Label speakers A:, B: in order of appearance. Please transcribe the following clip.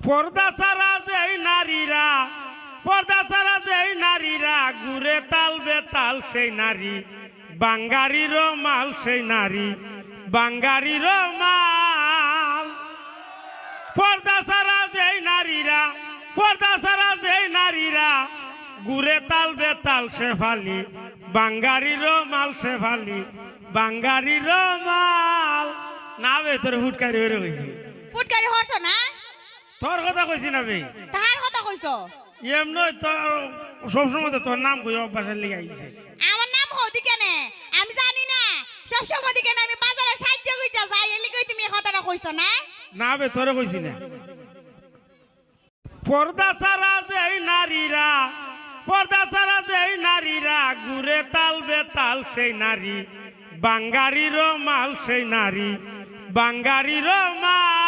A: পর্দা ছাড়া যেই নারীরা ঘুরে তাল বেতাল সেই নারী বাঙ্গারির মাল সেই নারী বাঙ্গারির মাল। পর্দা ছাড়া যেই নারীরা ঘুরে তাল বেতাল শেফালি বাঙ্গারির মাল শেফালি বাঙ্গারির মাল। না বে তোর ফুটকারি বেরো কইছি
B: ফুটকারি হরছ না
A: তোর কথা কইছি না বে
B: তার কথা কইছো
A: এমন তো সবসময় তো তোর নাম কই অভ্যাসের লিগে আইছে।
B: আমার নাম হদি কেনে আমি জানি না সব সময় দিকে আমি বাজারে সাহায্য কইতা যাই এলি কই তুমি এই কথাটা কইছো না
A: না বে তোরে কইছি না। পর্দা ছাড়া যেই নারীরা ঘুরে তাল বেতাল সেই নারী বাঙ্গারির মাল সেই নারী বাঙ্গারির মাল।